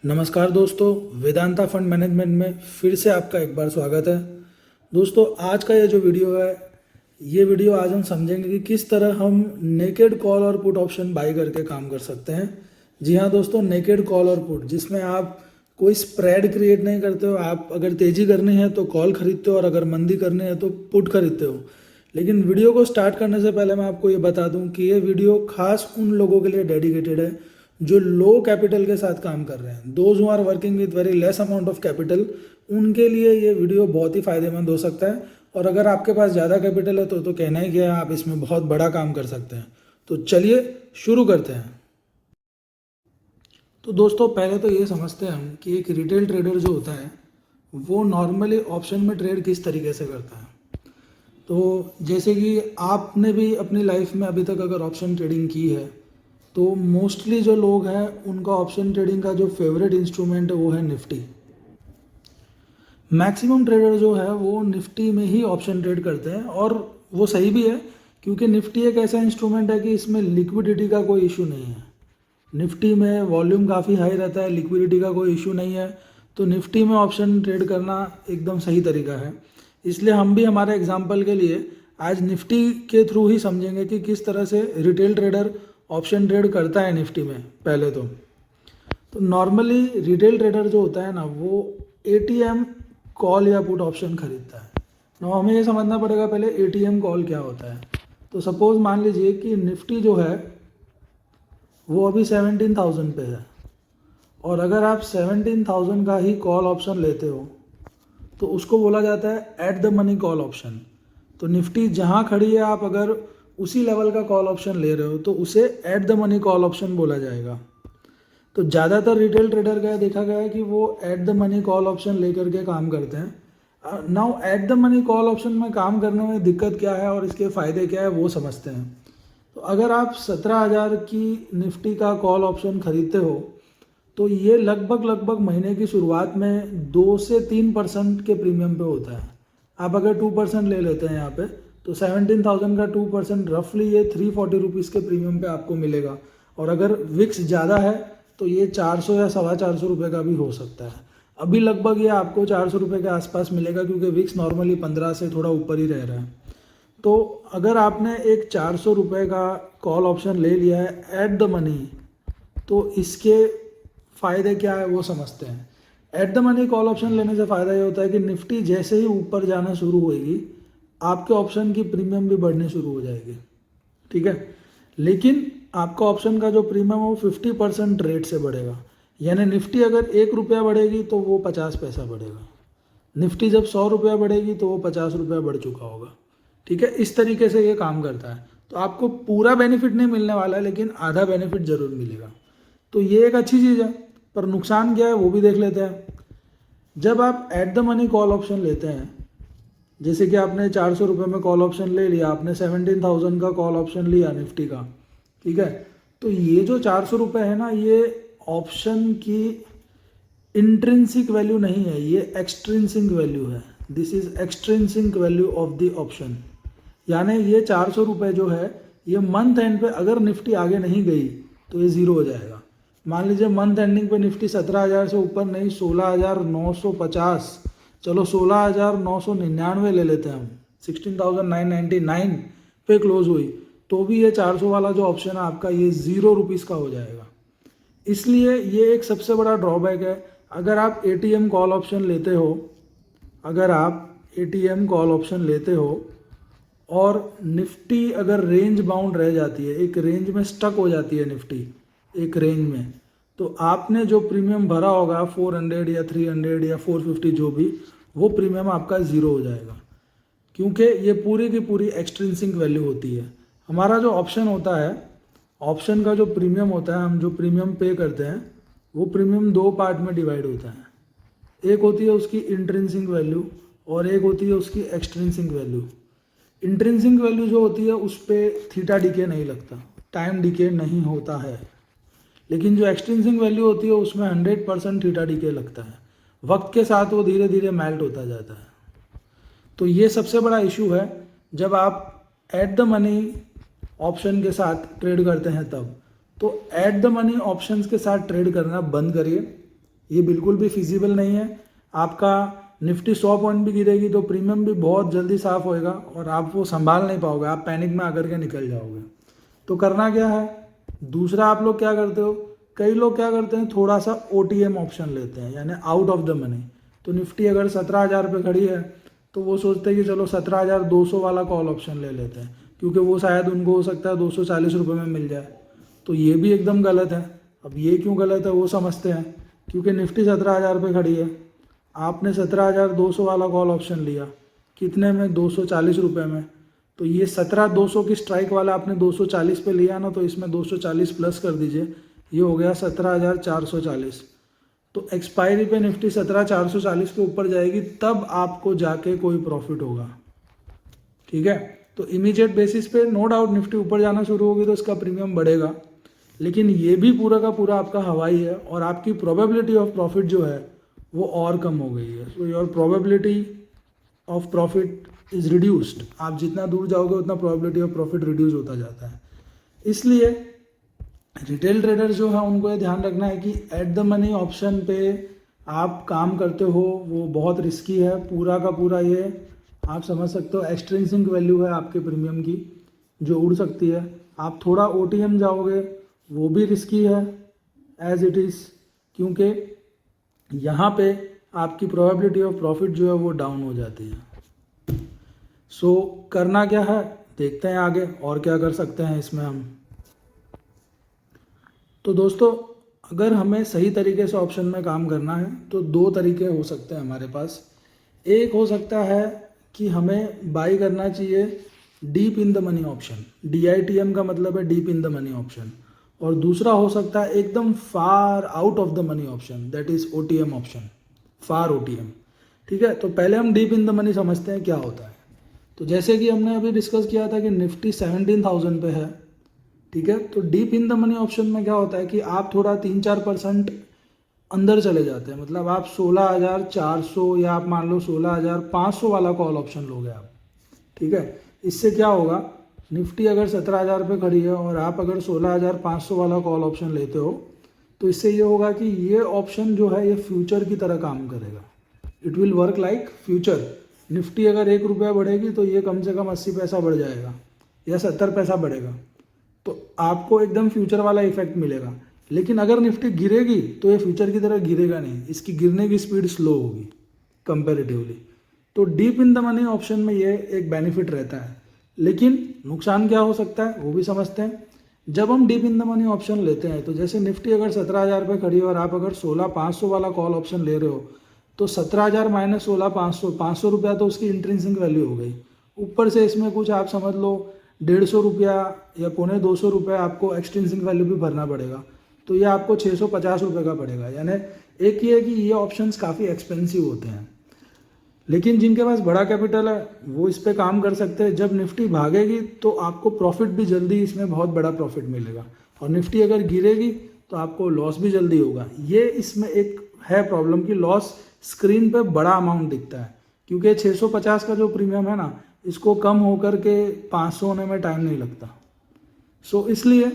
नमस्कार दोस्तों, Vedanta fund management में फिर से आपका एक बार स्वागत है। दोस्तों, आज का ये जो वीडियो है, ये वीडियो आज हम समझेंगे कि किस तरह हम नेकेड कॉल और पुट ऑप्शन बाई करके काम कर सकते हैं। जी हाँ दोस्तों, नेकेड कॉल और पुट, जिसमें आप कोई स्प्रेड क्रिएट नहीं करते हो। आप अगर तेज़ी करनी है तो कॉल खरीदते हो और अगर मंदी करनी है तो पुट खरीदते हो। लेकिन वीडियो को स्टार्ट करने से पहले मैं आपको ये बता दूं कि ये वीडियो खास उन लोगों के लिए डेडिकेटेड है जो लो कैपिटल के साथ काम कर रहे हैं। Those who are working with very less amount of capital, उनके लिए ये वीडियो बहुत ही फायदेमंद हो सकता है। और अगर आपके पास ज़्यादा कैपिटल है तो कहना ही क्या है, आप इसमें बहुत बड़ा काम कर सकते हैं। तो चलिए शुरू करते हैं। तो दोस्तों, पहले तो ये समझते हैं हम कि एक रिटेल ट्रेडर जो होता है वो नॉर्मली ऑप्शन में ट्रेड किस तरीके से करता है। तो जैसे कि आपने भी अपनी लाइफ में अभी तक अगर ऑप्शन ट्रेडिंग की है तो मोस्टली जो लोग हैं उनका ऑप्शन ट्रेडिंग का जो फेवरेट इंस्ट्रूमेंट है वो है निफ्टी। मैक्सिमम ट्रेडर जो है वो निफ्टी में ही ऑप्शन ट्रेड करते हैं और वो सही भी है, क्योंकि निफ्टी एक ऐसा इंस्ट्रूमेंट है कि इसमें लिक्विडिटी का कोई इशू नहीं है। निफ्टी में वॉल्यूम काफ़ी हाई रहता है, लिक्विडिटी का कोई इशू नहीं है। तो निफ्टी में ऑप्शन ट्रेड करना एकदम सही तरीका है। इसलिए हम भी हमारे एग्जाम्पल के लिए आज निफ्टी के थ्रू ही समझेंगे कि किस तरह से रिटेल ट्रेडर ऑप्शन ट्रेड करता है निफ्टी में। पहले तो नॉर्मली रिटेल ट्रेडर जो होता है ना, वो एटीएम कॉल या पुट ऑप्शन खरीदता है। ना हमें ये समझना पड़ेगा पहले एटीएम कॉल क्या होता है। तो सपोज मान लीजिए कि निफ्टी जो है वो अभी 17,000 पे है और अगर आप 17,000 का ही कॉल ऑप्शन लेते हो तो उसको बोला जाता है at the money call option. तो निफ्टी जहाँ खड़ी है, आप अगर उसी लेवल का कॉल ऑप्शन ले रहे हो तो उसे at the money call option बोला जाएगा। तो ज़्यादातर रिटेल ट्रेडर का देखा गया है कि वो at the money call option लेकर के काम करते हैं। Now at the money call option में काम करने में दिक्कत क्या है और इसके फ़ायदे क्या है वो समझते हैं। तो अगर आप 17,000 की निफ्टी का कॉल ऑप्शन खरीदते हो तो ये लगभग महीने की शुरुआत में 2 से 3% के प्रीमियम पे होता है। आप अगर 2% ले लेते हैं यहाँ पे तो 17,000 का 2% रफली ये 340 रुपीज़ के प्रीमियम पे आपको मिलेगा। और अगर विक्स ज़्यादा है तो ये 400 या 450 रुपये का भी हो सकता है। अभी लगभग ये आपको 400 रुपये के आसपास मिलेगा, क्योंकि विक्स नॉर्मली 15 से थोड़ा ऊपर ही रह रहा है। तो अगर आपने एक 400 रुपये का कॉल ऑप्शन ले लिया है एट द मनी, तो इसके फ़ायदे क्या है वो समझते हैं। At the money call option लेने से फ़ायदा ये होता है कि निफ्टी जैसे ही ऊपर जाना शुरू होएगी, आपके ऑप्शन की प्रीमियम भी बढ़नी शुरू हो जाएगी। ठीक है, लेकिन आपका ऑप्शन का जो प्रीमियम है वो 50% रेट से बढ़ेगा। यानी निफ्टी अगर 1 रुपया बढ़ेगी तो वो 50 पैसा बढ़ेगा। निफ्टी जब 100 रुपया बढ़ेगी तो वो 50 रुपया बढ़ चुका होगा। ठीक है, इस तरीके से ये काम करता है। तो आपको पूरा बेनिफिट नहीं मिलने वाला है, लेकिन आधा बेनिफिट ज़रूर मिलेगा। तो ये एक अच्छी चीज़ है, पर नुकसान क्या है वो भी देख लेते हैं। जब आप at the money call option लेते हैं, जैसे कि आपने 400 रुपये में कॉल ऑप्शन ले लिया, आपने 17,000 का कॉल ऑप्शन लिया निफ्टी का, ठीक है। तो ये जो 400 रुपये है ना, ये ऑप्शन की इंट्रिंसिक वैल्यू नहीं है, ये एक्सट्रिंसिक वैल्यू है। This is extrinsic value of the option. यानी ये 400 रुपये जो है, ये मंथ एंड पे अगर निफ्टी आगे नहीं गई तो ये ज़ीरो हो जाएगा। मान लीजिए मंथ एंडिंग पे निफ्टी 17,000 से ऊपर नहीं, 16,950, चलो 16,999 ले लेते हैं हम, 16,999 पे क्लोज हुई, तो भी ये 400 वाला जो ऑप्शन है आपका, ये 0 रुपीज़ का हो जाएगा। इसलिए ये एक सबसे बड़ा ड्रॉबैक है। अगर आप एटीएम कॉल ऑप्शन लेते हो, अगर आप एटीएम कॉल ऑप्शन लेते हो और निफ्टी अगर रेंज बाउंड रह जाती है, एक रेंज में स्टक हो जाती है निफ्टी एक रेंज में, तो आपने जो प्रीमियम भरा होगा 400 या 300 या 450 जो भी, वो प्रीमियम आपका 0 हो जाएगा, क्योंकि ये पूरी की पूरी एक्सट्रिंसिक वैल्यू होती है। हमारा जो ऑप्शन होता है, ऑप्शन का जो प्रीमियम होता है, हम जो प्रीमियम पे करते हैं, वो प्रीमियम 2 पार्ट में डिवाइड होता है। एक होती है उसकी इंट्रिंसिक वैल्यू और एक होती है उसकी एक्सट्रिंसिक वैल्यू। इंट्रिंसिक वैल्यू जो होती है उस पर थीटा डीके नहीं लगता, टाइम डीके नहीं होता है। लेकिन जो एक्सट्रिंसिक वैल्यू होती है उसमें 100% थीटा डीके लगता है। वक्त के साथ वो धीरे धीरे मेल्ट होता जाता है। तो ये सबसे बड़ा इशू है जब आप एट द मनी ऑप्शन के साथ ट्रेड करते हैं तब। तो एट द मनी ऑप्शंस के साथ ट्रेड करना बंद करिए। ये बिल्कुल भी फिजिबल नहीं है। आपका निफ्टी 100 पॉइंट भी गिरेगी तो प्रीमियम भी बहुत जल्दी साफ होएगा और आप वो संभाल नहीं पाओगे, आप पैनिक में आकर के निकल जाओगे। तो करना क्या है, दूसरा आप लोग क्या करते हो, कई लोग क्या करते हैं थोड़ा सा OTM ऑप्शन लेते हैं, यानी आउट ऑफ द मनी। तो निफ्टी अगर 17,000 पे खड़ी है तो वो सोचते हैं कि चलो 17,200 वाला कॉल ऑप्शन ले लेते हैं, क्योंकि वो शायद उनको हो सकता है 240 रुपये में मिल जाए। तो ये भी एकदम गलत है। अब ये क्यों गलत है वो समझते हैं। क्योंकि निफ्टी 17,000 पे खड़ी है, आपने 17,200 वाला कॉल ऑप्शन लिया, कितने में, 240 रुपये में। तो ये 17,200 की स्ट्राइक वाला आपने 240 पे लिया ना, तो इसमें 240 प्लस कर दीजिए, ये हो गया 17,440। तो एक्सपायरी पे निफ्टी 17,440 के ऊपर जाएगी, तब आपको जाके कोई प्रॉफिट होगा। ठीक है, तो इमीडिएट बेसिस पे नो डाउट निफ्टी ऊपर जाना शुरू होगी तो इसका प्रीमियम बढ़ेगा, लेकिन ये भी पूरा का पूरा आपका हवाई है और आपकी प्रोबेबिलिटी ऑफ प्रॉफिट जो है वो और कम हो गई है। So your probability of profit is reduced. आप जितना दूर जाओगे उतना प्रोबेबिलिटी ऑफ प्रॉफिट रिड्यूस होता जाता है। इसलिए रिटेल ट्रेडर जो है उनको ये ध्यान रखना है कि एट द मनी ऑप्शन पे आप काम करते हो, वो बहुत रिस्की है। पूरा का पूरा ये आप समझ सकते हो एक्सट्रिंसिक वैल्यू है आपके प्रीमियम की जो उड़ सकती है। आप थोड़ा OTM जाओगे वो भी रिस्की है एज इट इज़, क्योंकि यहाँ पे आपकी प्रोबेबिलिटी ऑफ प्रॉफिट जो है वो डाउन हो जाती है। सो करना क्या है, देखते हैं आगे और क्या कर सकते हैं इसमें हम। तो दोस्तों, अगर हमें सही तरीके से ऑप्शन में काम करना है तो दो तरीके हो सकते हैं हमारे पास। एक हो सकता है कि हमें बाई करना चाहिए deep in the money option, DITM का मतलब है deep in the money option. और दूसरा हो सकता है एकदम far out of the money option, that is OTM option, far OTM। ठीक है, तो पहले हम डीप इन द मनी समझते हैं क्या होता है। तो जैसे कि हमने अभी डिस्कस किया था कि निफ्टी 17,000 पे है। ठीक है, तो deep in the money option में क्या होता है कि आप थोड़ा 3-4% अंदर चले जाते हैं, मतलब आप 16,400 या आप मान लो 16,500 वाला कॉल ऑप्शन लोगे आप। ठीक है, इससे क्या होगा, निफ्टी अगर 17,000 पे खड़ी है और आप अगर 16,500 वाला कॉल ऑप्शन लेते हो तो इससे ये होगा कि ये ऑप्शन जो है ये फ्यूचर की तरह काम करेगा। It will work like future. Nifty अगर 1 रुपया बढ़ेगी तो ये कम से कम 80 पैसा बढ़ जाएगा या 70 पैसा बढ़ेगा, तो आपको एकदम फ्यूचर वाला इफेक्ट मिलेगा। लेकिन अगर निफ्टी गिरेगी तो ये फ्यूचर की तरह गिरेगा नहीं, इसकी गिरने की स्पीड स्लो होगी कंपैरेटिवली। तो deep in the money option में ये एक बेनिफिट रहता है, लेकिन नुकसान क्या हो सकता है वो भी समझते हैं। जब हम deep in the money option लेते हैं तो जैसे निफ्टी अगर 17,000 पे खड़ी है और आप अगर 16,500 वाला कॉल ऑप्शन ले रहे हो, तो 17,000 माइनस 16,500, 500 रुपया तो उसकी इंट्रिंसिक वैल्यू हो गई। ऊपर से इसमें कुछ आप समझ लो 150 रुपया या 250 रुपये आपको एक्सट्रिंसिक वैल्यू भी भरना पड़ेगा, तो ये आपको 650 रुपये का पड़ेगा। यानी एक ये है कि ये ऑप्शंस काफ़ी एक्सपेंसिव होते हैं, लेकिन जिनके पास बड़ा कैपिटल है वो इस पे काम कर सकते हैं। जब निफ्टी भागेगी तो आपको प्रॉफिट भी जल्दी, इसमें बहुत बड़ा प्रॉफिट मिलेगा, और निफ्टी अगर गिरेगी तो आपको लॉस भी जल्दी होगा। ये इसमें एक है प्रॉब्लम कि लॉस स्क्रीन पे बड़ा अमाउंट दिखता है, क्योंकि 650 का जो प्रीमियम है ना, इसको कम होकर के 500 होने में टाइम नहीं लगता। सो इसलिए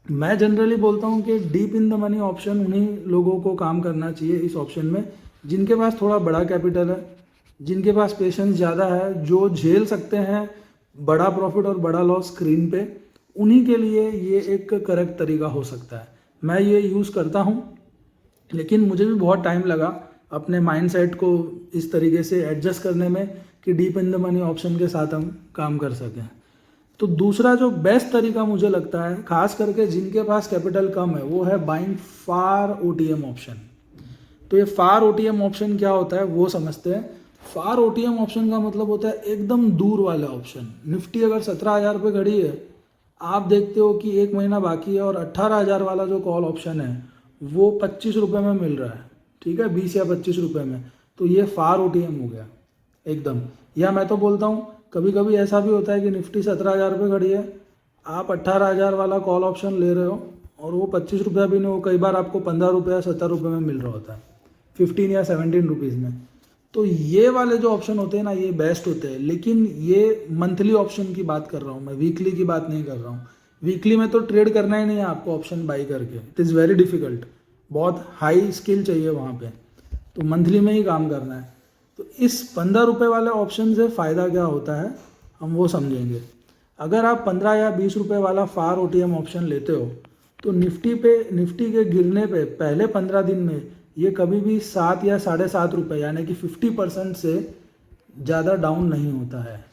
मैं जनरली बोलता हूँ कि deep in the money option उन्हीं लोगों को काम करना चाहिए इस ऑप्शन में जिनके पास थोड़ा बड़ा कैपिटल है, जिनके पास पेशेंस ज़्यादा है, जो झेल सकते हैं बड़ा प्रॉफिट और बड़ा लॉस स्क्रीन पे। उन्हीं के लिए ये एक करेक्ट तरीका हो सकता है। मैं ये यूज़ करता हूँ, लेकिन मुझे भी बहुत टाइम लगा अपने माइंडसेट को इस तरीके से एडजस्ट करने में कि deep in the money option के साथ हम काम कर सकें। तो दूसरा जो बेस्ट तरीका मुझे लगता है, खास करके जिनके पास कैपिटल कम है, वो है बाइंग फार OTM ऑप्शन। तो ये फार OTM ऑप्शन क्या होता है वो समझते हैं। फार OTM ऑप्शन का मतलब होता है एकदम दूर वाला ऑप्शन। निफ्टी अगर 17,000 पे खड़ी है, आप देखते हो कि 1 महीना बाकी है और 18,000 वाला जो कॉल ऑप्शन है वो 25 रुपये में मिल रहा है। ठीक है, 20 या 25 रुपये में, तो ये फार OTM हो गया एकदम। या मैं तो बोलता हूँ कभी कभी ऐसा भी होता है कि निफ्टी 17,000 पे खड़ी है, आप 18,000 वाला कॉल ऑप्शन ले रहे हो और वो 25 रुपया भी नहीं, वो कई बार आपको 15 रुपये या 70 रुपये में मिल रहा होता है, 15 या 17 रुपीज़ में। तो ये वाले जो ऑप्शन होते हैं ना, ये बेस्ट होते हैं। लेकिन ये मंथली ऑप्शन की बात कर रहा हूँ मैं, वीकली की बात नहीं कर रहा हूँ। वीकली में तो ट्रेड करना ही नहीं है आपको ऑप्शन बाई करके, इट इज़ वेरी डिफिकल्ट। बहुत हाई स्किल चाहिए वहाँ पे, तो मंथली में ही काम करना है। तो इस 15 रुपये वाले ऑप्शन से फ़ायदा क्या होता है हम वो समझेंगे। अगर आप 15 या 20 रुपये वाला फार OTM ऑप्शन लेते हो तो निफ्टी के गिरने पे पहले 15 दिन में ये कभी भी 7 या 7.5 रुपये यानी कि 50% से ज़्यादा डाउन नहीं होता है।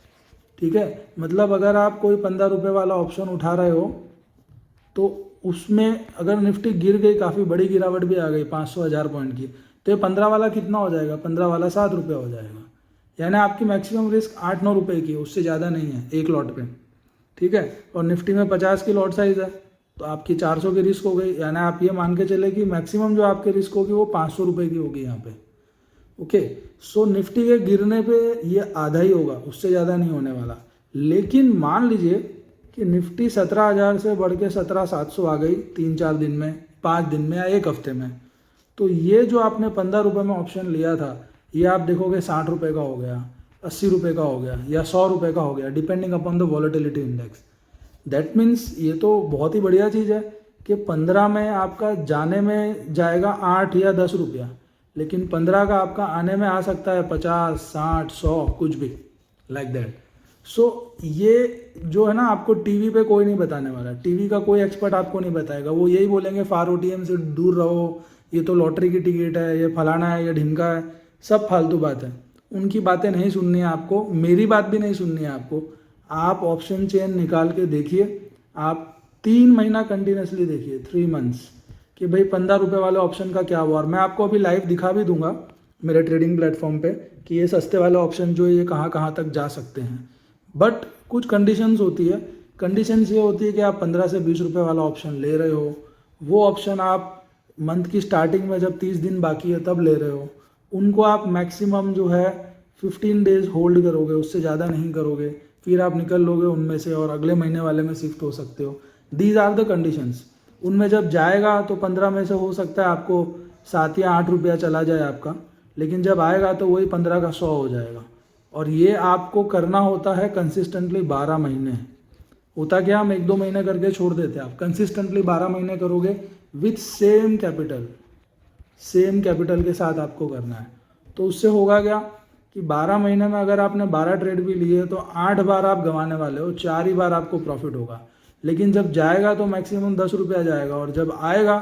ठीक है, मतलब अगर आप कोई 15 रुपये वाला ऑप्शन उठा रहे हो तो उसमें अगर निफ्टी गिर गई, काफ़ी बड़ी गिरावट भी आ गई 500-1000 पॉइंट की, तो ये 15 वाला कितना हो जाएगा, 15 वाला 7 रुपये हो जाएगा। यानी आपकी मैक्सिमम रिस्क 8-9 रुपये की है, उससे ज़्यादा नहीं है एक लॉट पे। ठीक है, और निफ्टी में 50 की लॉट साइज़ है तो आपकी 400 की रिस्क हो गई, यानी आप ये मान के चले कि मैक्सिमम जो आपकी रिस्क होगी वो 500 रुपये की होगी यहाँ पे। ओके, सो निफ्टी के गिरने पे ये आधा ही होगा, उससे ज़्यादा नहीं होने वाला। लेकिन मान लीजिए कि निफ्टी 17,000 से बढ़ के 17,700 आ गई 3-4 दिन में, 5 दिन में या एक हफ्ते में, तो ये जो आपने 15 रुपये में ऑप्शन लिया था ये आप देखोगे 60 रुपये का हो गया, 80 रुपये का हो गया या 100 रुपये का हो गया, depending upon the volatility index. That means ये तो बहुत ही बढ़िया चीज़ है कि 15 में आपका जाने में जाएगा 8 या 10 रुपया, लेकिन 15 का आपका आने में आ सकता है 50, 60, 100, कुछ भी लाइक दैट। सो ये जो है ना, आपको टीवी पे कोई नहीं बताने वाला, टीवी का कोई एक्सपर्ट आपको नहीं बताएगा। वो यही बोलेंगे फार OTM से दूर रहो, ये तो लॉटरी की टिकट है, ये फलाना है, ये ढिमका है, सब फालतू बात है। उनकी बातें नहीं सुननी है आपको, मेरी बात भी नहीं सुननी है आपको। आप ऑप्शन चेन निकाल के देखिए, आप 3 महीना कंटिन्यूसली देखिए, 3 मंथ्स, कि भाई 15 रुपये वाले ऑप्शन का क्या हुआ। और मैं आपको अभी लाइव दिखा भी दूंगा मेरे ट्रेडिंग प्लेटफॉर्म पे कि ये सस्ते वाले ऑप्शन जो है ये कहाँ कहाँ तक जा सकते हैं। बट कुछ कंडीशंस होती है, कंडीशंस ये होती है कि आप 15 से 20 रुपये वाला ऑप्शन ले रहे हो, वो ऑप्शन आप मंथ की स्टार्टिंग में जब 30 दिन बाकी है तब ले रहे हो, उनको आप मैक्सिमम जो है 15 डेज होल्ड करोगे, उससे ज़्यादा नहीं करोगे, फिर आप निकल लोगे उनमें से और अगले महीने वाले में शिफ्ट हो सकते हो। These are the conditions. उनमें जब जाएगा तो 15 में से हो सकता है आपको 7 या 8 रुपया चला जाए आपका, लेकिन जब आएगा तो वही 15 का 100 हो जाएगा। और ये आपको करना होता है कंसिस्टेंटली 12 महीने। होता क्या, हम 1-2 महीने करके छोड़ देते हैं, आप कंसिस्टेंटली 12 महीने करोगे विथ सेम कैपिटल के साथ आपको करना है। तो उससे होगा क्या कि 12 महीने में अगर आपने 12 ट्रेड भी लिए तो 8 बार आप गंवाने वाले हो, 4 ही बार आपको प्रॉफिट होगा। लेकिन जब जाएगा तो मैक्सिमम 10 रुपया जाएगा, और जब आएगा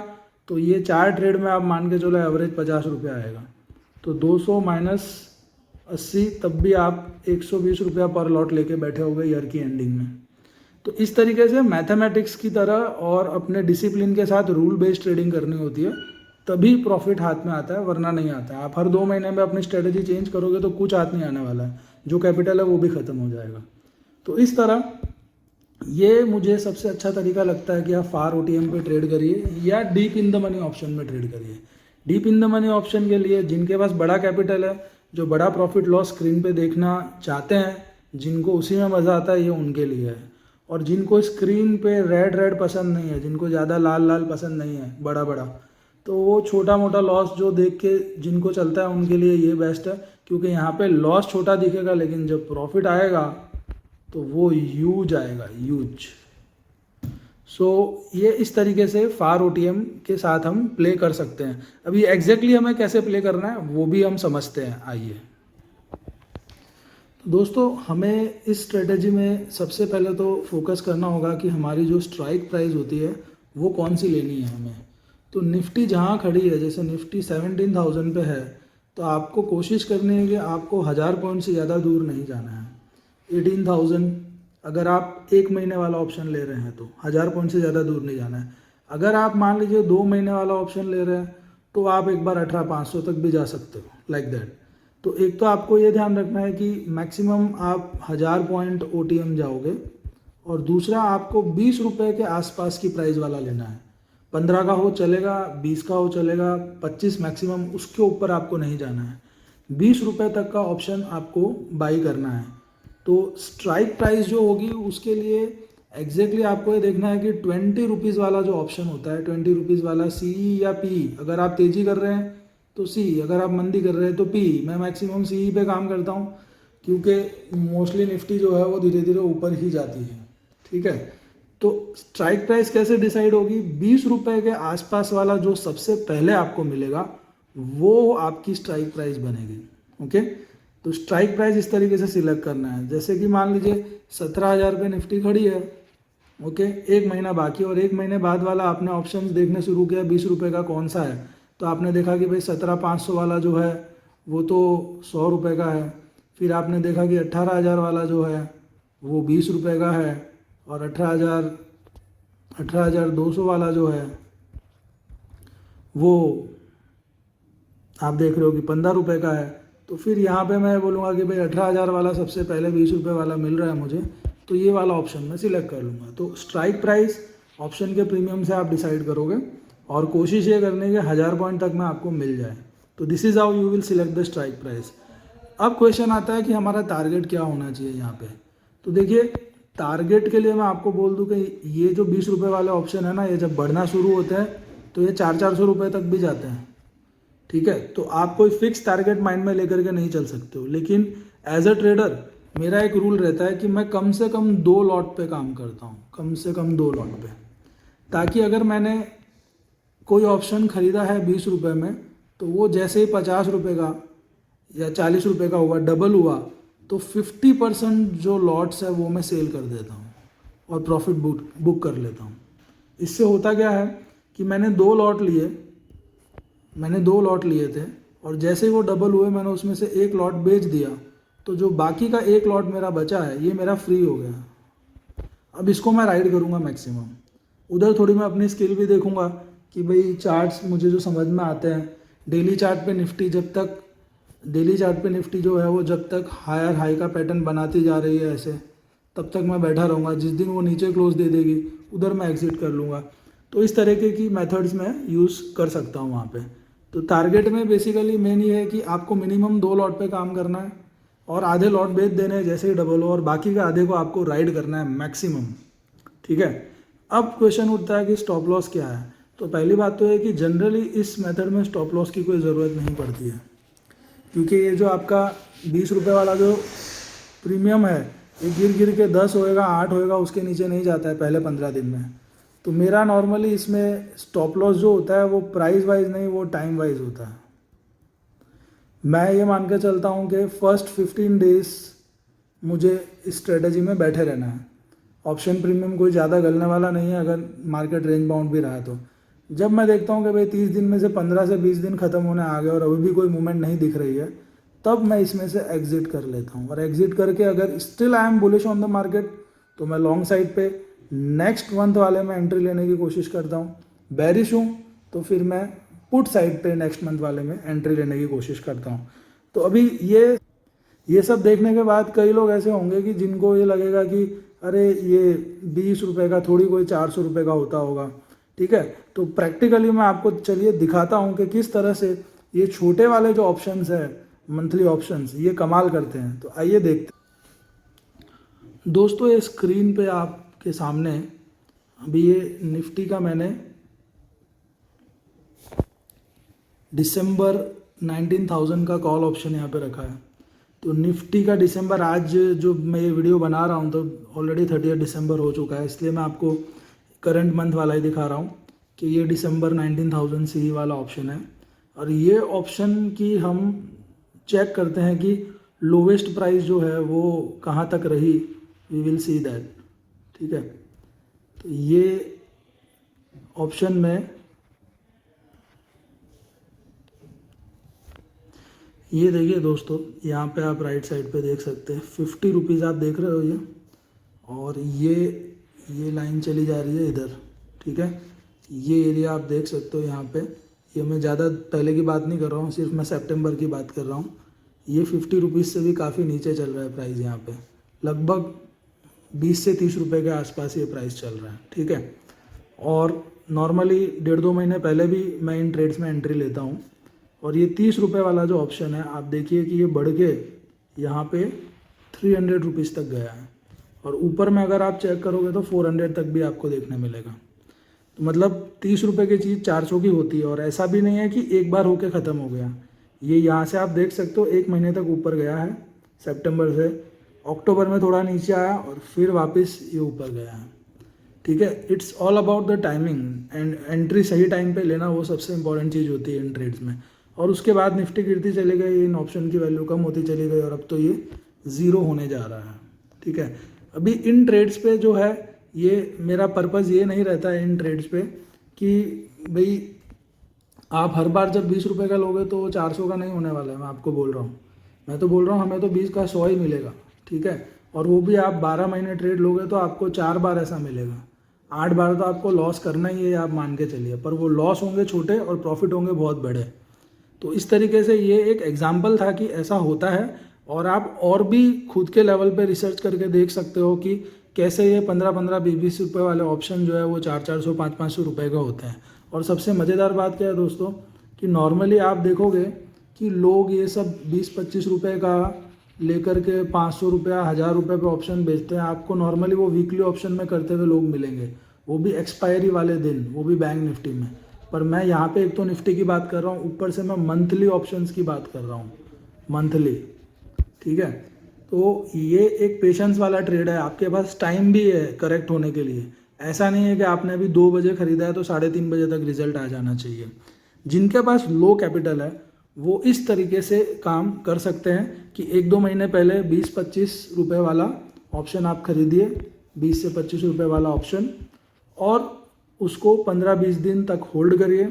तो ये 4 ट्रेड में आप मान के चलो एवरेज 50 रुपया आएगा। तो 200 माइनस 80, तब भी आप 120 रुपया पर लॉट लेके बैठे हो गए ईयर की एंडिंग में। तो इस तरीके से मैथमेटिक्स की तरह और अपने डिसिप्लिन के साथ रूल बेस्ड ट्रेडिंग करनी होती है, तभी प्रॉफिट हाथ में आता है, वरना नहीं आता है। आप हर 2 महीने में अपनी स्ट्रेटजी चेंज करोगे तो कुछ हाथ नहीं आने वाला है, जो कैपिटल है वो भी ख़त्म हो जाएगा। तो इस तरह ये मुझे सबसे अच्छा तरीका लगता है कि आप फार OTM पे ट्रेड करिए या deep in the money option में ट्रेड करिए। Deep in the money option के लिए जिनके पास बड़ा कैपिटल है, जो बड़ा प्रॉफिट लॉस स्क्रीन पे देखना चाहते हैं, जिनको उसी में मज़ा आता है, ये उनके लिए है। और जिनको स्क्रीन पे रेड पसंद नहीं है, जिनको ज़्यादा लाल पसंद नहीं है, बड़ा, तो वो छोटा मोटा लॉस जो देख के जिनको चलता है उनके लिए ये बेस्ट है, क्योंकि यहाँ पे लॉस छोटा दिखेगा लेकिन जब प्रॉफिट आएगा तो वो ह्यूज आएगा, ह्यूज। सो ये इस तरीके से फार OTM के साथ हम प्ले कर सकते हैं। अभी एग्जैक्टली हमें कैसे प्ले करना है वो भी हम समझते हैं, आइए। तो दोस्तों, हमें इस स्ट्रेटेजी में सबसे पहले तो फोकस करना होगा कि हमारी जो स्ट्राइक प्राइस होती है वो कौन सी लेनी है हमें। तो निफ्टी जहाँ खड़ी है, जैसे निफ्टी 17,000 पे है, तो आपको कोशिश करनी है कि आपको 1000 पॉइंट से ज़्यादा दूर नहीं जाना है। 18,000 अगर आप 1 महीने वाला ऑप्शन ले रहे हैं तो 1000 पॉइंट से ज़्यादा दूर नहीं जाना है। अगर आप मान लीजिए 2 महीने वाला ऑप्शन ले रहे हैं तो आप एक बार 18,500 तक भी जा सकते हो, लाइक दैट। तो एक तो आपको ये ध्यान रखना है कि मैक्सिमम आप 1000 पॉइंट OTM जाओगे, और दूसरा आपको 20 रुपये के आसपास की प्राइस वाला लेना है। 15 का हो चलेगा, 20 का हो चलेगा, 25 मैक्सिमम, उसके ऊपर आपको नहीं जाना है। 20 रुपये तक का ऑप्शन आपको बाई करना है। तो स्ट्राइक प्राइस जो होगी उसके लिए एग्जैक्टली आपको ये देखना है कि 20 रुपीज़ वाला जो ऑप्शन होता है, 20 रुपीज़ वाला CE या PE, अगर आप तेज़ी कर रहे हैं तो CE, अगर आप मंदी कर रहे हैं तो PE। मैं मैक्सिमम CE पे काम करता हूँ क्योंकि मोस्टली निफ्टी जो है वो धीरे धीरे ऊपर ही जाती है, ठीक है। तो स्ट्राइक प्राइस कैसे डिसाइड होगी? 20 रुपये के आसपास वाला जो सबसे पहले आपको मिलेगा वो आपकी स्ट्राइक प्राइस बनेगी। ओके, तो स्ट्राइक प्राइस इस तरीके से सिलेक्ट करना है। जैसे कि मान लीजिए 17,000 पे निफ्टी खड़ी है, ओके, एक महीना बाकी और एक महीने बाद वाला आपने ऑप्शंस देखने शुरू किया 20 रुपये का कौन सा है, तो आपने देखा कि भाई 17,500 वाला जो है वो तो 100 रुपये का है। फिर आपने देखा कि 18,000 वाला जो है वो 20 रुपये का है और 18,200 वाला जो है वो आप देख रहे हो कि 15 रुपये का है। तो फिर यहाँ पे मैं बोलूँगा कि भाई 18,000 वाला सबसे पहले 20 रुपये वाला मिल रहा है मुझे, तो ये वाला ऑप्शन मैं सिलेक्ट कर लूँगा। तो स्ट्राइक प्राइस ऑप्शन के प्रीमियम से आप डिसाइड करोगे और कोशिश ये करने के 1000 पॉइंट तक में आपको मिल जाए। तो this is how you will select the strike price. अब क्वेश्चन आता है कि हमारा टारगेट क्या होना चाहिए यहाँ पे। तो देखिए, टारगेट के लिए मैं आपको बोल दूँ कि ये जो 20 रुपये वाले ऑप्शन है ना, ये जब बढ़ना शुरू होते हैं तो ये 400-400 रुपये तक भी जाते हैं। ठीक है, तो आप कोई फिक्स टारगेट माइंड में लेकर के नहीं चल सकते हो, लेकिन एज अ ट्रेडर मेरा एक रूल रहता है कि मैं कम से कम 2 लॉट पे काम करता हूँ, कम से कम 2 लॉट पे, ताकि अगर मैंने कोई ऑप्शन ख़रीदा है 20 रुपये में, तो वो जैसे ही 50 रुपये का या 40 रुपये का हुआ, डबल हुआ, तो 50% जो लॉट्स है वो मैं सेल कर देता हूँ और प्रॉफिट बुक कर लेता हूँ। इससे होता क्या है कि मैंने 2 लॉट लिए थे और जैसे ही वो डबल हुए मैंने उसमें से 1 लॉट बेच दिया, तो जो बाकी का 1 लॉट मेरा बचा है ये मेरा फ्री हो गया। अब इसको मैं राइड करूँगा मैक्सिमम। उधर थोड़ी मैं अपनी स्किल भी देखूँगा कि भाई चार्ट्स मुझे जो समझ में आते हैं, डेली चार्ट पे निफ्टी जो है वो जब तक हायर हाई का पैटर्न बनाती जा रही है ऐसे, तब तक मैं बैठा रहूँगा। जिस दिन वो नीचे क्लोज दे देगी उधर मैं एग्जिट कर लूँगा। तो इस तरीके की मेथड्स मैं यूज़ कर सकता हूँ वहाँ पे। तो टारगेट में बेसिकली मेन ये है कि आपको मिनिमम 2 लॉट पे काम करना है और आधे लॉट बेच देने हैं जैसे ही डबल हो, और बाकी का आधे को आपको राइड करना है मैक्सिमम। ठीक है, अब क्वेश्चन उठता है कि स्टॉप लॉस क्या है। तो पहली बात तो है कि जनरली इस मेथड में स्टॉप लॉस की कोई ज़रूरत नहीं पड़ती है, क्योंकि ये जो आपका 20 रुपये वाला जो प्रीमियम है ये गिर के 10 होएगा, 8 होएगा, उसके नीचे नहीं जाता है पहले 15 दिन में। तो मेरा नॉर्मली इसमें स्टॉप लॉस जो होता है वो प्राइस वाइज नहीं, वो टाइम वाइज होता है। मैं ये मान के चलता हूँ कि फर्स्ट 15 डेज मुझे इस स्ट्रेटजी में बैठे रहना है। ऑप्शन प्रीमियम कोई ज़्यादा गलने वाला नहीं है अगर मार्केट रेंज बाउंड भी रहा है। तो जब मैं देखता हूँ कि भाई 30 दिन में से 15 से 20 दिन खत्म होने आ गए और अभी भी कोई मूवमेंट नहीं दिख रही है, तब मैं इसमें से एग्जिट कर लेता हूँ। और एग्जिट करके अगर still I am bullish on the market, तो मैं लॉन्ग साइड पे नेक्स्ट मंथ वाले में एंट्री लेने की कोशिश करता हूँ। बेरिश हूँ तो फिर मैं पुट साइड पे नेक्स्ट मंथ वाले में एंट्री लेने की कोशिश करता हूँ। तो अभी ये सब देखने के बाद कई लोग ऐसे होंगे कि जिनको ये लगेगा कि अरे ये 20 रुपये का थोड़ी कोई 400 रुपये का होता होगा। ठीक है, तो प्रैक्टिकली मैं आपको चलिए दिखाता हूँ कि किस तरह से ये छोटे वाले जो ऑप्शंस है, मंथली ऑप्शंस, ये कमाल करते हैं। तो आइए देखते हैं। दोस्तों, ये स्क्रीन पे आपके सामने अभी ये निफ्टी का मैंने दिसंबर 19,000 का कॉल ऑप्शन यहाँ पे रखा है। तो निफ्टी का दिसंबर, आज जो मैं ये वीडियो बना रहा हूँ तो ऑलरेडी 30 दिसंबर हो चुका है, इसलिए मैं आपको करंट मंथ वाला ही दिखा रहा हूँ कि ये दिसंबर 19,000 सी वाला ऑप्शन है। और ये ऑप्शन की हम चेक करते हैं कि लोवेस्ट प्राइस जो है वो कहाँ तक रही, वी विल सी दैट। ठीक है, तो ये ऑप्शन में ये देखिए दोस्तों, यहाँ पे आप राइट साइड पे देख सकते हैं 50 रुपीज़ आप देख रहे हो ये, और ये लाइन चली जा रही है इधर। ठीक है, ये एरिया आप देख सकते हो यहाँ पे। ये मैं ज़्यादा पहले की बात नहीं कर रहा हूँ, सिर्फ मैं सितंबर की बात कर रहा हूँ। ये 50 रुपीज़ से भी काफ़ी नीचे चल रहा है प्राइस यहाँ पे, लगभग 20 से 30 रुपये के आसपास ये प्राइस चल रहा है। ठीक है, और नॉर्मली 1.5-2 महीने पहले भी मैं इन ट्रेड्स में एंट्री लेता हूँ। और ये 30 रुपये वाला जो ऑप्शन है, आप देखिए कि ये बढ़ के यहाँ पे 300 रुपीज़ तक गया है, और ऊपर में अगर आप चेक करोगे तो 400 तक भी आपको देखने मिलेगा। तो मतलब 30 रुपये की चीज़ 400 की होती है, और ऐसा भी नहीं है कि एक बार होके ख़त्म हो गया। ये यहाँ से आप देख सकते हो 1 महीने तक ऊपर गया है, सितंबर से। अक्टूबर में थोड़ा नीचे आया और फिर वापस ये ऊपर गया है। ठीक है। It's all about the timing, and entry सही टाइम पे लेना वो सबसे इंपॉर्टेंट चीज़ होती है इन ट्रेड्स में। और उसके बाद निफ्टी गिरती चली गई, इन ऑप्शन की वैल्यू कम होती चली गई और अब तो ये ज़ीरो होने जा रहा है। ठीक है, अभी इन ट्रेड्स पे जो है ये मेरा पर्पज़ ये नहीं रहता है इन ट्रेड्स पे कि भाई आप हर बार जब 20 रुपये का लोगे तो 400 का नहीं होने वाला है। मैं आपको बोल रहा हूँ, मैं तो बोल रहा हूँ हमें तो 20 का 100 ही मिलेगा। ठीक है, और वो भी आप 12 महीने ट्रेड लोगे तो आपको 4 बार ऐसा मिलेगा। 8 बार तो आपको लॉस करना ही है, आप मान के चलिए, पर वो लॉस होंगे छोटे और प्रॉफिट होंगे बहुत बड़े। तो इस तरीके से ये एक एग्जाम्पल था कि ऐसा होता है, और आप और भी खुद के लेवल पे रिसर्च करके देख सकते हो कि कैसे ये 15-15, 20-20 रुपये वाले ऑप्शन जो है वो 400-400, 500-500 रुपये का होते हैं। और सबसे मज़ेदार बात क्या है दोस्तों कि नॉर्मली आप देखोगे कि लोग ये सब 20-25 रुपये का लेकर के 500 रुपया, 1000 रुपये पे ऑप्शन बेचते हैं। आपको नॉर्मली वो वीकली ऑप्शन में करते हुए लोग मिलेंगे, वो भी एक्सपायरी वाले दिन, वो भी बैंक निफ्टी में। पर मैं यहाँ पे एक तो निफ्टी की बात कर रहा हूँ, ऊपर से मैं मंथली ऑप्शंस की बात कर रहा हूँ, मंथली। ठीक है, तो ये एक पेशेंस वाला ट्रेड है, आपके पास टाइम भी है करेक्ट होने के लिए। ऐसा नहीं है कि आपने अभी 2 बजे खरीदा है तो 3:30 बजे तक रिजल्ट आ जाना चाहिए। जिनके पास लो कैपिटल है वो इस तरीके से काम कर सकते हैं कि 1-2 महीने पहले 20-25 रुपये वाला ऑप्शन आप खरीदिए, 20 से 25 रुपये वाला ऑप्शन, और उसको 15-20 दिन तक होल्ड करिए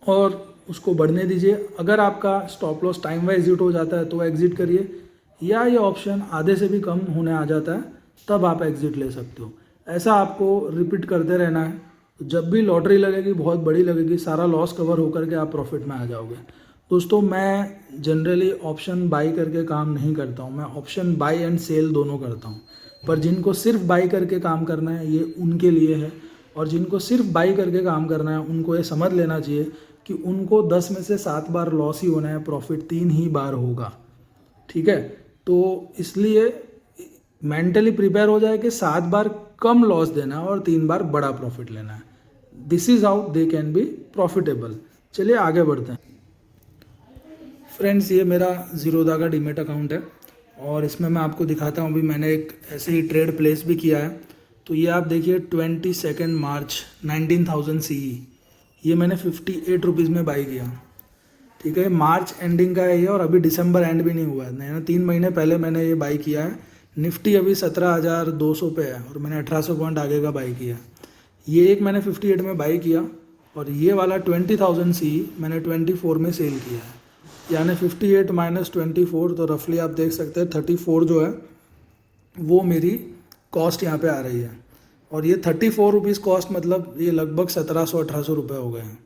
और उसको बढ़ने दीजिए। अगर आपका stop loss time wise hit हो जाता है तो एग्जिट करिए, या ये ऑप्शन आधे से भी कम होने आ जाता है तब आप एग्जिट ले सकते हो। ऐसा आपको रिपीट करते रहना है। जब भी लॉटरी लगेगी, बहुत बड़ी लगेगी, सारा लॉस कवर होकर के आप प्रॉफिट में आ जाओगे। दोस्तों, मैं जनरली ऑप्शन बाई करके काम नहीं करता हूँ, मैं ऑप्शन बाई एंड सेल दोनों करता हूँ। पर जिनको सिर्फ बाई करके काम करना है ये उनके लिए है, और जिनको सिर्फ बाई करके काम करना है उनको ये समझ लेना चाहिए कि उनको 10 में से 7 बार लॉस ही होना है, प्रॉफिट 3 ही बार होगा। ठीक है, तो इसलिए मेंटली प्रिपेयर हो जाए कि 7 बार कम लॉस देना है और 3 बार बड़ा प्रॉफिट लेना है। This is how they can be profitable. चलिए आगे बढ़ते हैं फ्रेंड्स। ये मेरा ज़ीरोधा का डीमेट अकाउंट है और इसमें मैं आपको दिखाता हूँ। अभी मैंने एक ऐसे ही ट्रेड प्लेस भी किया है। तो ये आप देखिए 22 मार्च 19,000 CE, ये मैंने 58 रुपीज़ में बाई किया। ठीक है, मार्च एंडिंग का है ये, और अभी दिसंबर एंड भी नहीं हुआ है ना, 3 महीने पहले मैंने ये बाई किया है। निफ्टी अभी 17,200 पे है और मैंने 1800 पॉइंट आगे का बाई किया। ये एक मैंने 58 में बाई किया, और ये वाला 20,000 CE मैंने 24 में सेल किया है। यानी 58 माइनस 24, तो रफली आप देख सकते हैं 34 जो है वो मेरी कॉस्ट यहाँ पे आ रही है। और ये 34 रुपीज़ कॉस्ट, मतलब ये लगभग 1700-1800 रुपये हो गए हैं।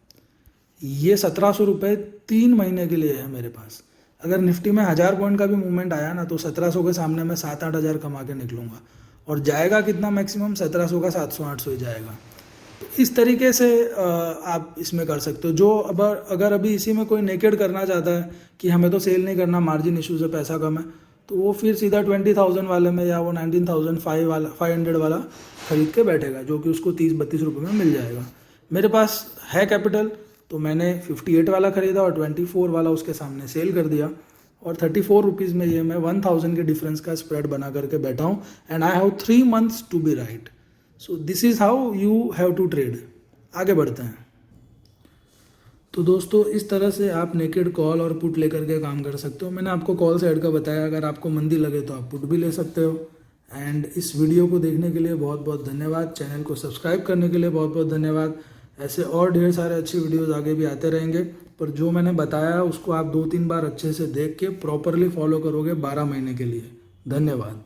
ये 1700 रुपये 3 महीने के लिए है मेरे पास। अगर निफ्टी में 1000 पॉइंट का भी मूवमेंट आया ना तो 1700 के सामने मैं 7-8 हज़ार कमा के निकलूँगा। और जाएगा कितना मैक्सिमम, 1700 का 700-800 ही जाएगा। तो इस तरीके से आप इसमें कर सकते हो। जो अगर अभी इसी में कोई नेकेड करना चाहता है कि हमें तो सेल नहीं करना, मार्जिन इशू से पैसा कम है, तो वो फिर सीधा 20,000 वाले में या वो 19,500 वाला खरीद के बैठेगा, जो कि उसको 30-32 रुपये में मिल जाएगा। मेरे पास है कैपिटल, तो मैंने 58 वाला ख़रीदा और 24 वाला उसके सामने सेल कर दिया, और 34 रुपीज़ में ये मैं 1000 के डिफरेंस का स्प्रेड बना करके बैठा हूँ। And I have 3 months to be right. So this is how you have to trade. आगे बढ़ते हैं। तो दोस्तों, इस तरह से आप नेकेड कॉल और पुट लेकर के काम कर सकते हो। मैंने आपको कॉल साइड का बताया, अगर आपको मंदी लगे तो आप पुट भी ले सकते हो। एंड इस वीडियो को देखने के लिए बहुत बहुत धन्यवाद। चैनल को सब्सक्राइब करने के लिए बहुत बहुत धन्यवाद। ऐसे और ढेर सारे अच्छे वीडियोस आगे भी आते रहेंगे, पर जो मैंने बताया उसको आप 2-3 बार अच्छे से देख के प्रॉपरली फॉलो करोगे 12 महीने के लिए। धन्यवाद।